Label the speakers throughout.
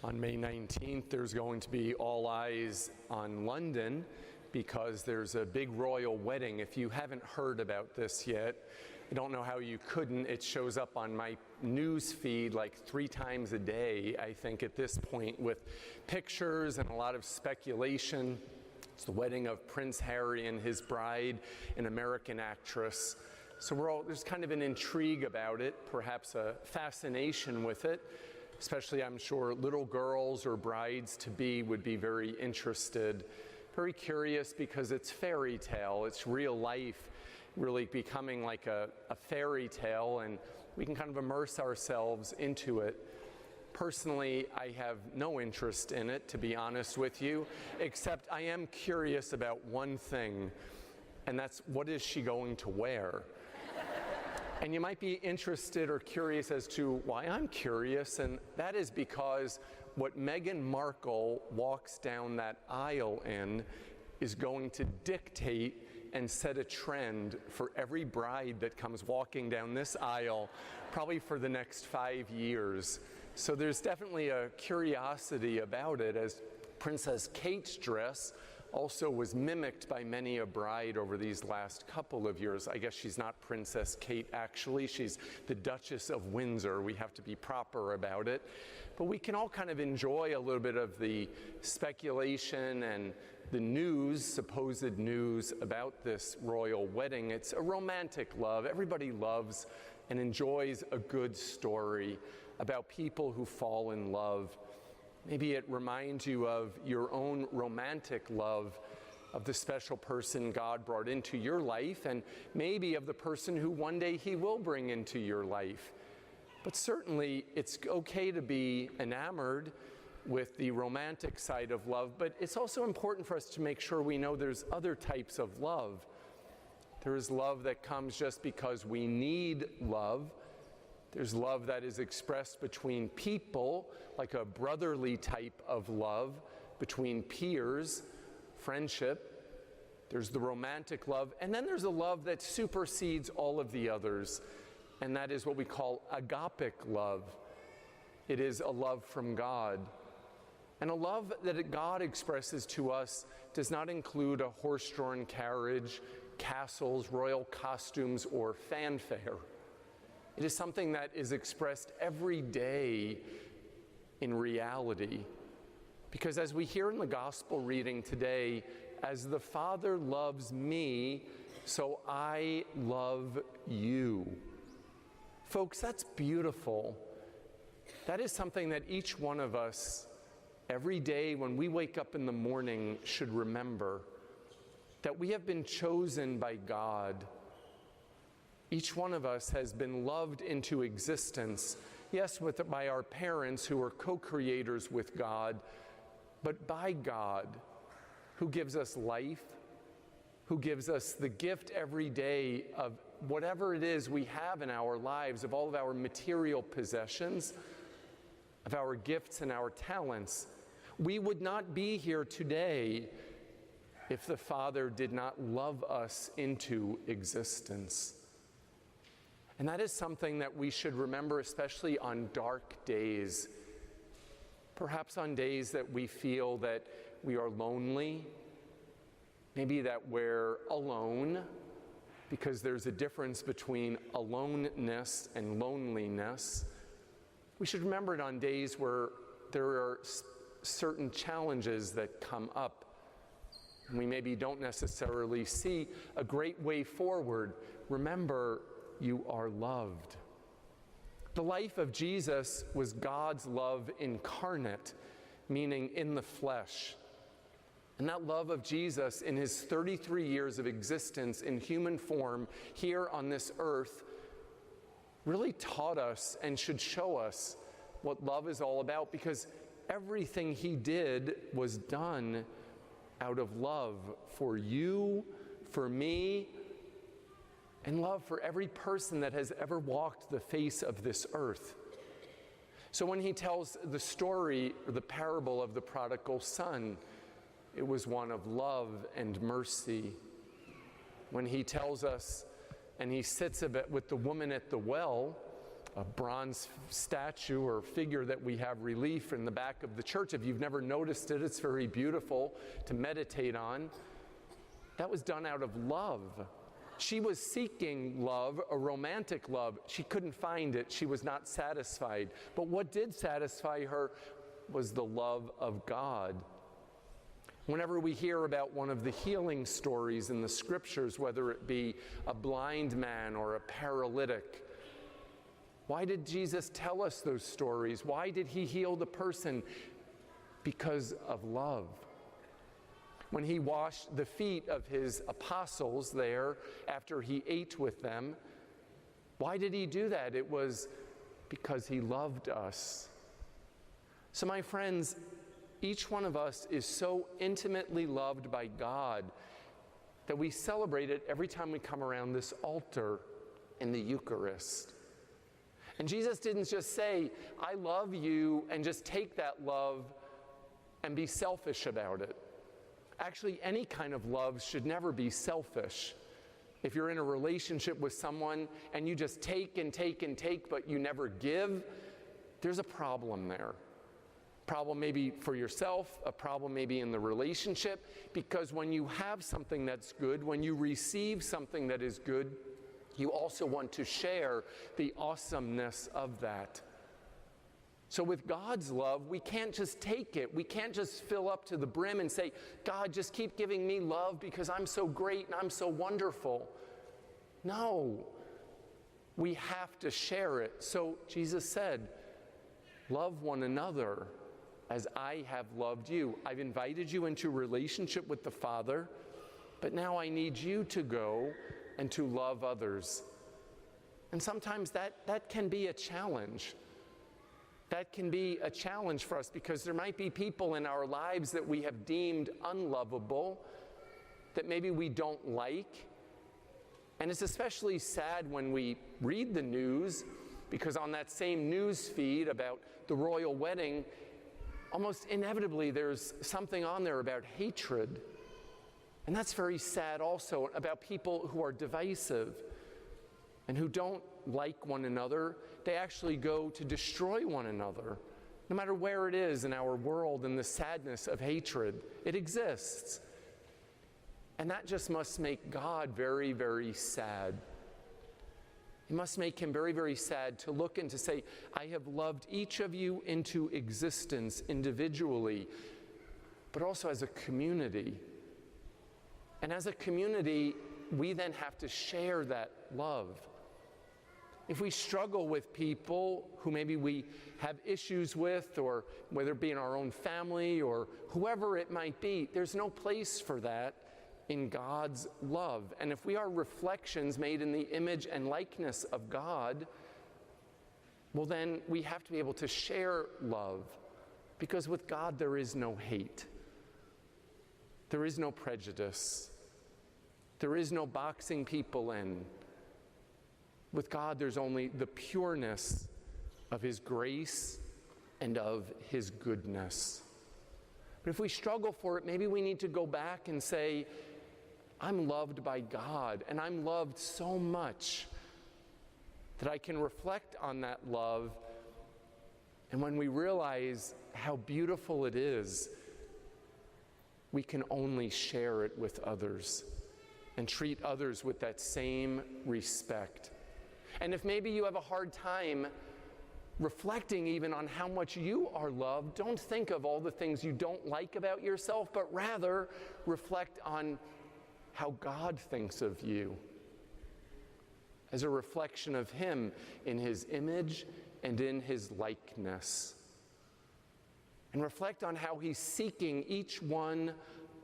Speaker 1: On May 19th, there's going to be all eyes on London because there's a big royal wedding. If you haven't heard about this yet, I don't know how you couldn't. It shows up on my news feed like 3 times a day, I think, at this point, with pictures and a lot of speculation. It's the wedding of Prince Harry and his bride, an American actress. So there's kind of an intrigue about it, perhaps a fascination with it. Especially, I'm sure, little girls or brides-to-be would be very interested, very curious because it's fairy tale, it's real life, really becoming like a fairy tale, and we can kind of immerse ourselves into it. Personally, I have no interest in it, to be honest with you, except I am curious about one thing, and that's what is she going to wear? And you might be interested or curious as to why I'm curious, and that is because what Meghan Markle walks down that aisle in is going to dictate and set a trend for every bride that comes walking down this aisle, probably for the next 5 years. So there's definitely a curiosity about it, as Princess Kate's dress also was mimicked by many a bride over these last couple of years. I guess she's not Princess Kate, actually. She's the Duchess of Windsor. We have to be proper about it. But we can all kind of enjoy a little bit of the speculation and the news, supposed news about this royal wedding. It's a romantic love. Everybody loves and enjoys a good story about people who fall in love. Maybe it reminds you of your own romantic love of the special person God brought into your life, and maybe of the person who one day He will bring into your life. But certainly it's okay to be enamored with the romantic side of love, but it's also important for us to make sure we know there's other types of love. There is love that comes just because we need love. There's love that is expressed between people, like a brotherly type of love between peers, friendship. There's the romantic love, and then there's a love that supersedes all of the others, and that is what we call agapic love. It is a love from God. And a love that God expresses to us does not include a horse-drawn carriage, castles, royal costumes, or fanfare. It is something that is expressed every day in reality. Because as we hear in the gospel reading today, as the Father loves me, so I love you. Folks, that's beautiful. That is something that each one of us, every day when we wake up in the morning, should remember. That we have been chosen by God. Each one of us has been loved into existence, yes, by our parents who are co-creators with God, but by God, who gives us life, who gives us the gift every day of whatever it is we have in our lives, of all of our material possessions, of our gifts and our talents. We would not be here today if the Father did not love us into existence. And that is something that we should remember, especially on dark days. Perhaps on days that we feel that we are lonely, maybe that we're alone, because there's a difference between aloneness and loneliness. We should remember it on days where there are certain challenges that come up. And we maybe don't necessarily see a great way forward. Remember, you are loved. The life of Jesus was God's love incarnate, meaning in the flesh. And that love of Jesus in His 33 years of existence in human form here on this earth really taught us and should show us what love is all about, because everything He did was done out of love for you, for me, and love for every person that has ever walked the face of this earth. So when He tells the story, or the parable of the prodigal son, it was one of love and mercy. When He tells us, and He sits a bit with the woman at the well, bronze statue or figure that we have relief in the back of the church. If you've never noticed it, it's very beautiful to meditate on. That was done out of love. She was seeking love, a romantic love. She couldn't find it. She was not satisfied. But what did satisfy her was the love of God. Whenever we hear about one of the healing stories in the scriptures, whether it be a blind man or a paralytic, why did Jesus tell us those stories? Why did he heal the person? Because of love. When he washed the feet of his apostles there after he ate with them, why did he do that? It was because he loved us. So my friends, each one of us is so intimately loved by God that we celebrate it every time we come around this altar in the Eucharist. And Jesus didn't just say, I love you, and just take that love and be selfish about it. Actually, any kind of love should never be selfish. If you're in a relationship with someone and you just take and take and take, but you never give, there's a problem there. Problem maybe for yourself, a problem maybe in the relationship, because when you have something that's good, when you receive something that is good, you also want to share the awesomeness of that. So with God's love, we can't just take it. We can't just fill up to the brim and say, God, just keep giving me love because I'm so great and I'm so wonderful. No, we have to share it. So Jesus said, love one another as I have loved you. I've invited you into relationship with the Father, but now I need you to go and to love others. And sometimes that can be a challenge. That can be a challenge for us because there might be people in our lives that we have deemed unlovable, that maybe we don't like. And it's especially sad when we read the news, because on that same news feed about the royal wedding, almost inevitably there's something on there about hatred. And that's very sad also, about people who are divisive and who don't like one another. They actually go to destroy one another. No matter where it is in our world, and the sadness of hatred, it exists. And that just must make God very, very sad. It must make him very, very sad to look and to say, I have loved each of you into existence individually, but also as a community. And as a community, we then have to share that love. If we struggle with people who maybe we have issues with, or whether it be in our own family or whoever it might be, there's no place for that in God's love. And if we are reflections made in the image and likeness of God, well then we have to be able to share love, because with God there is no hate. There is no prejudice. There is no boxing people in. With God, there's only the pureness of his grace and of his goodness. But if we struggle for it, maybe we need to go back and say, I'm loved by God, and I'm loved so much that I can reflect on that love. And when we realize how beautiful it is, we can only share it with others and treat others with that same respect. And if maybe you have a hard time reflecting even on how much you are loved, don't think of all the things you don't like about yourself, but rather reflect on how God thinks of you as a reflection of him in his image and in his likeness. And reflect on how he's seeking each one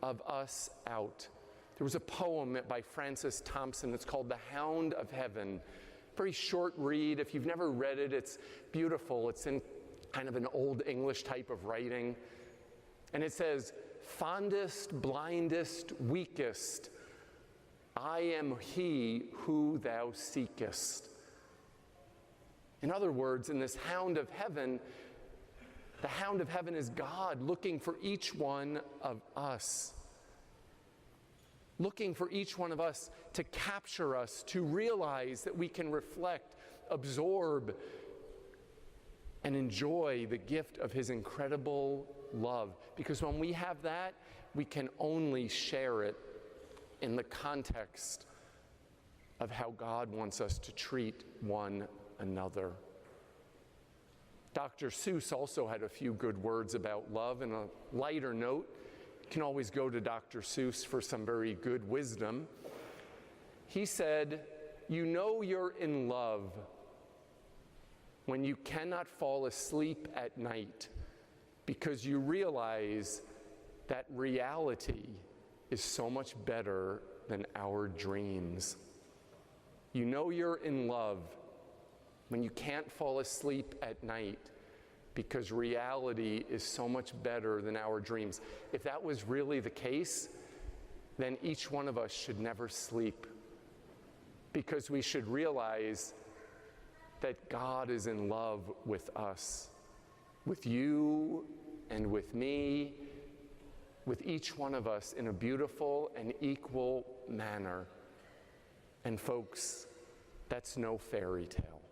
Speaker 1: of us out. There was a poem by Francis Thompson that's called The Hound of Heaven. Very short read. If you've never read it, it's beautiful. It's in kind of an old English type of writing. And it says, fondest, blindest, weakest, I am he who thou seekest. In other words, in this hound of heaven, the hound of heaven is God looking for each one of us. looking for each one of us to capture us, to realize that we can reflect, absorb, and enjoy the gift of his incredible love. Because when we have that, we can only share it in the context of how God wants us to treat one another. Dr. Seuss also had a few good words about love. And a lighter note, you can always go to Dr. Seuss for some very good wisdom. He said, "You know you're in love when you cannot fall asleep at night because you realize that reality is so much better than our dreams." You know you're in love when you can't fall asleep at night because reality is so much better than our dreams. If that was really the case, then each one of us should never sleep, because we should realize that God is in love with us, with you and with me, with each one of us in a beautiful and equal manner. And folks, that's no fairy tale.